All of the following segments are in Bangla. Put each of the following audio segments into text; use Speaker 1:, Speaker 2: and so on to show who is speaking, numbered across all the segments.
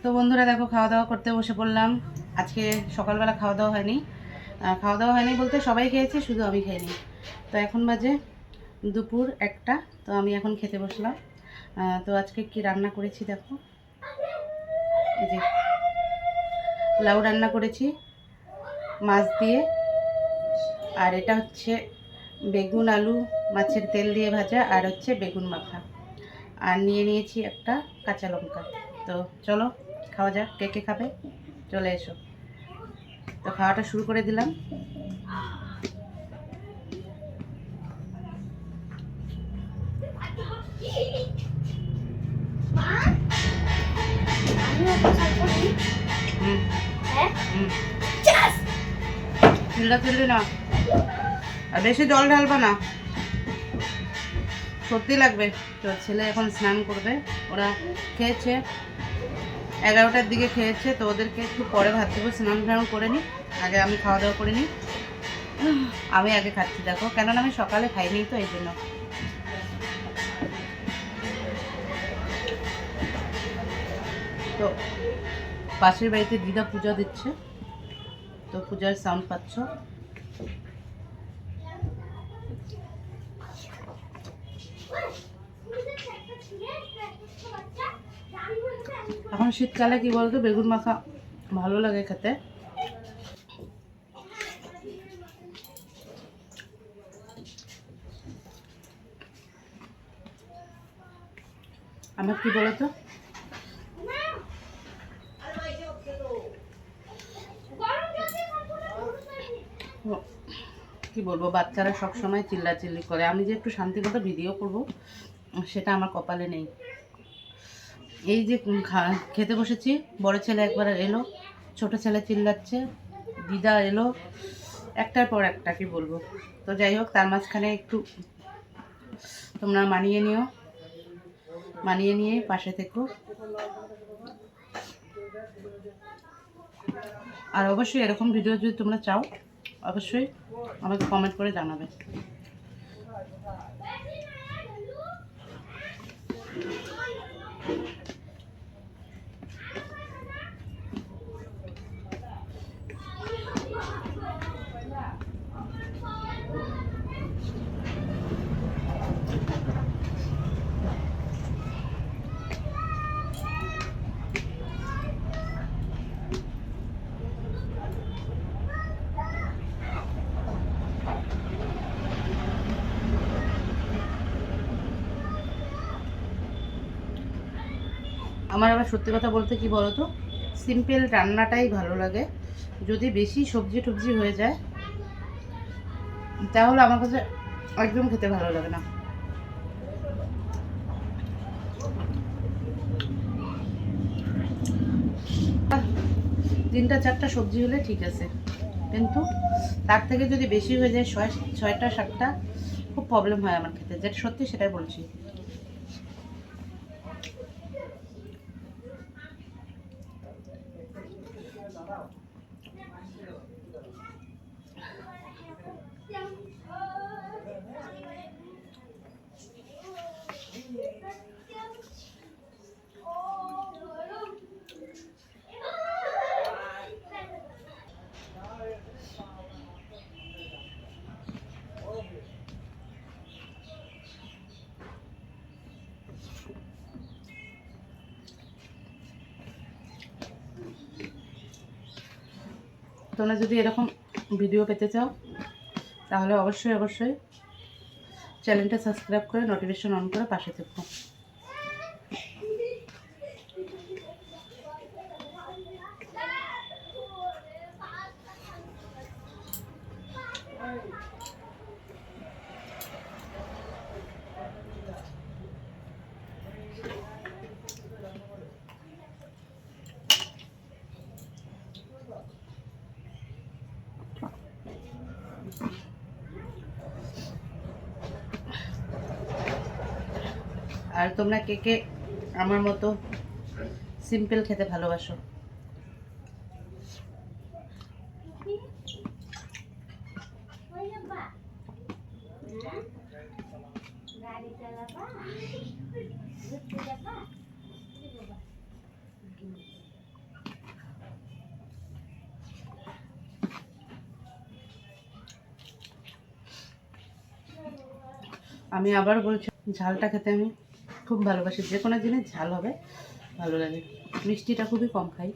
Speaker 1: তো বন্ধুরা দেখো, খাওয়া দাওয়া করতে বসে পড়লাম। আজকে সকালবেলা খাওয়া দাওয়া হয়নি বলতে সবাই খেয়েছে, শুধু আমি খাইনি। তো এখন বাজে দুপুর 1টা। তো আমি এখন খেতে বসলাম। তো আজকে কি রান্না করেছি দেখো, এই যে লাউ রান্না করেছি মাছ দিয়ে, আর এটা হচ্ছে বেগুন আলু মাছের তেল দিয়ে ভাজা, আর হচ্ছে বেগুন মাখা, আর নিয়ে নিয়েছি একটা কাঁচা লঙ্কা। তো চলো খাওয়া যাক, কে কে খাবে চলে এসো। তো খাওয়াটা শুরু করে দিলাম। চিল্লি না, আর বেশি জল ঢালবা না, সত্যি লাগবে। তো ছেলে এখন স্নান করবে, ওরা খেয়েছে 11টার দিকে খেয়েছে, তো ওদেরকে একটু পরে ভাত দেবো। স্নান টান করে নিই, আগে আমি খাওয়া দাওয়া করে নিই। আমি আগে খাচ্ছি দেখো, কেননা আমি সকালে খাইনি, তো এই জন্য। তো পাশের বাড়িতে দিদা পূজা দিচ্ছে, তো পূজার সাউন্ড পাচ্ছ। এখন শীতকালে কি বলতো, বেগুন মাখা ভালো লাগে খেতে। আমার কি বলতো, কি বলবো, বাচ্চারা সব সময় চিল্লাচিল্লি করে। আমি যে একটু শান্তি মতো ভিডিও করব, সেটা আমার কপালে নেই। এই যে খেতে বসেছি, বড় ছেলে একবার এলো, ছোট ছেলে চিল্লাচ্ছে, দিদা এলো, একটার পর একটা, কি বলবো। তো যাই হোক, তার মাঝখানে একটু তোমরা মানিয়ে নিয়ে পাশে থেকো। আর অবশ্যই এরকম ভিডিও যদি তোমরা চাও, অবশ্যই আমাকে কমেন্ট করে জানাবে। আমার আবার সত্যি কথা বলতে কি বলতো, সিম্পল রান্নাটাই ভালো লাগে। যদি বেশি সবজি টবজি হয়ে যায়, তাহলে আমার কাছে একদম খেতে ভালো লাগে না। তিনটা চারটা সবজি হলে ঠিক আছে, কিন্তু তার থেকে যদি বেশি হয়ে যায়, 6টা 7টা, খুব প্রবলেম হয় আমার খেতে, যেটা সত্যি সেটাই বলছি। তোমরা যদি এরকম ভিডিও পেতে চাও, তাহলে অবশ্যই চ্যানেলটা সাবস্ক্রাইব করে নোটিফিকেশন অন করে পাশে থেকো। আর তোমরা কে কে আমার মতো সিম্পল খেতে ভালোবাসো? আমি আবার বলছি, ঝালটা খেতে আমি খুব ভালোবাসি, যে কোনো জিনিস ঝাল হবে ভালো লাগে। মিষ্টিটা খুবই কম খাই।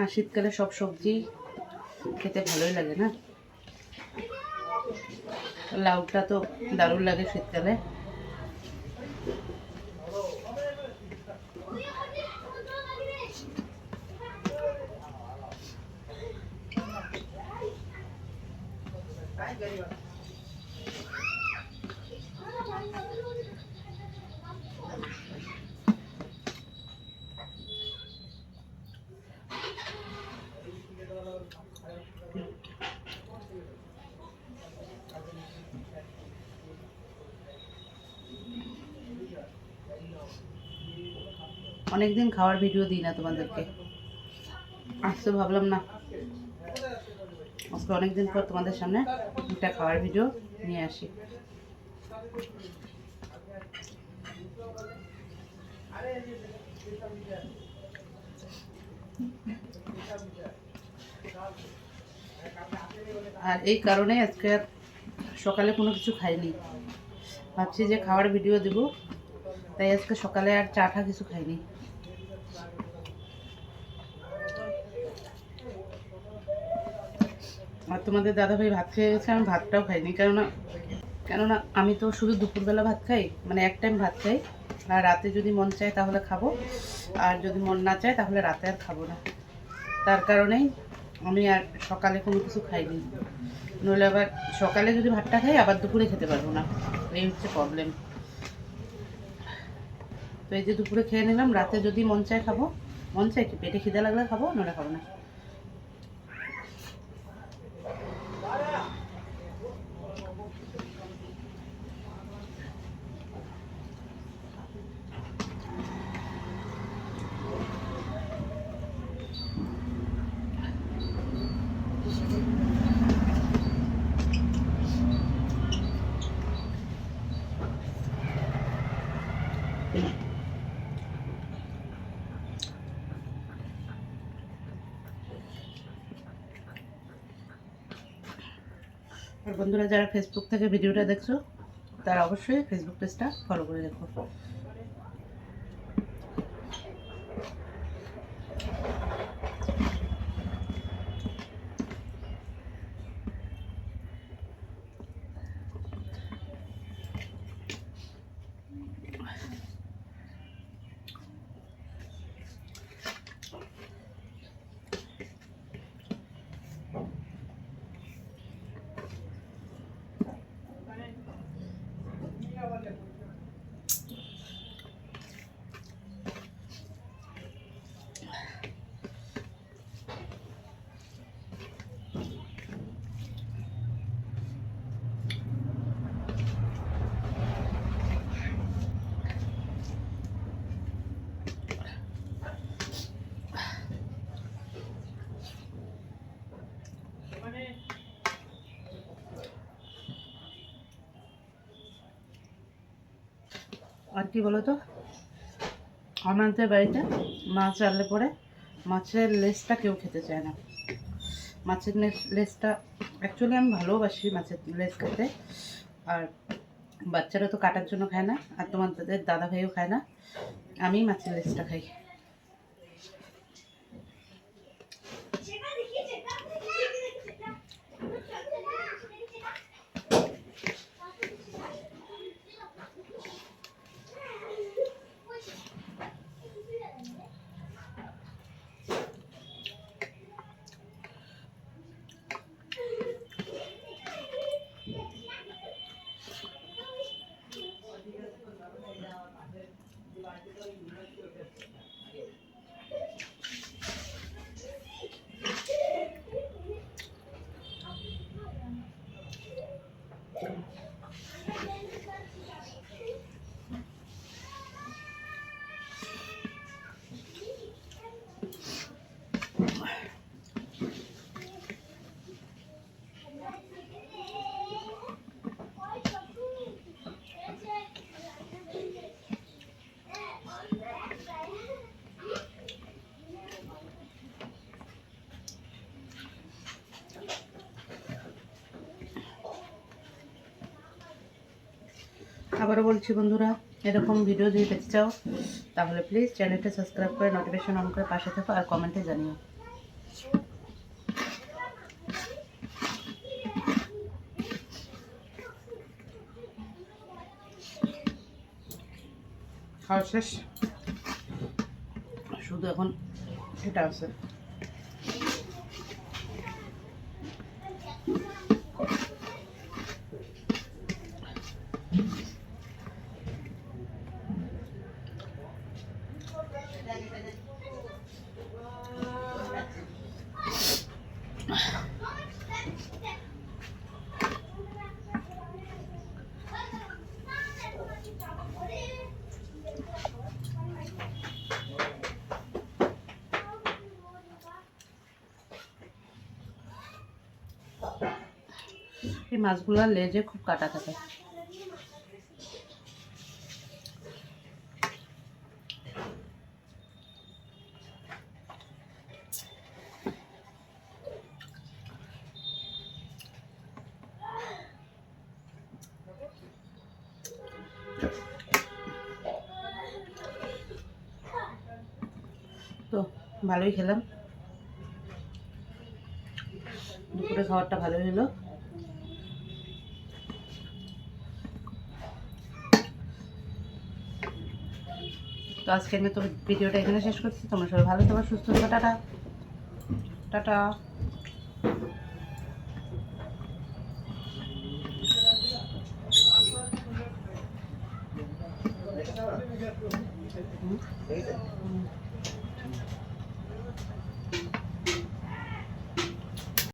Speaker 1: আর শীতকালে সব সবজি খেতে ভালোই লাগে না? লাউটা তো দারুণ লাগে শীতকালে। অনেকদিন খাওয়ার ভিডিও দিই না তোমাদেরকে, আজকে ভাবলাম না, আজকে অনেকদিন পর তোমাদের সামনে একটা খাওয়ার ভিডিও নিয়ে আসি। আর এই কারণে আজকে সকালে কোনো কিছু খাইনি, ভাবছি যে খাওয়ার ভিডিও দেব, তাই আজকে সকালে আর চা টা কিছু খাইনি। আর তোমাদের দাদাভাই ভাত খেয়ে গেছে, আমি ভাতটাও খাইনি, কেননা আমি তো শুধু দুপুরবেলা ভাত খাই, মানে এক টাইম ভাত খাই। আর রাতে যদি মন চায় তাহলে খাবো, আর যদি মন না চায় তাহলে রাতে আর খাবো না। তার কারণেই আমি আর সকালে কোনো কিছু খাইনি, নইলে আবার সকালে যদি ভাতটা খাই আবার দুপুরে খেতে পারবো না, এই হচ্ছে প্রবলেম। তো এই যে দুপুরে খেয়ে নিলাম, রাতে যদি মন চায় খাবো, মন চায় কি পেটে খিদে লাগলে খাবো, নইলে খাবো না। আর বন্ধুরা, যারা ফেসবুক থেকে ভিডিওটা দেখছো তারা অবশ্যই ফেসবুক পেজটা ফলো করে দেখো। আর কি বলো তো, আমাদের বাড়িতে মাছ আনলে পরে মাছের লেজটা কেউ খেতে চায় না। মাছের লেজটা অ্যাকচুয়ালি আমি ভালোবাসি মাছের লেজ খেতে, আর বাচ্চারা তো কাটার জন্য খায় না, আর তোমাদের দাদা ভাইও খায় না, আমি মাছের লেজটা খাই। আবারও বলছি বন্ধুরা, এরকম ভিডিও যদি পেতে চাও তাহলে প্লিজ চ্যানেলটা সাবস্ক্রাইব করে নোটিফিকেশন অন করে পাশে থাকো আর কমেন্টে জানিও। খাওয়া শেষ, শুধু এখন এটা আছে। এই মাছগুলোর লেজে খুব কাটা থাকে। তো ভালোই খেলাম, দুপুরে খাবারটা ভালোই হলো। তো আজকের মতো ভিডিওটা এখানে শেষ করছি। তোমরা সবাই ভালো থাকো, সুস্থ থাকো। Tata tata. হুম।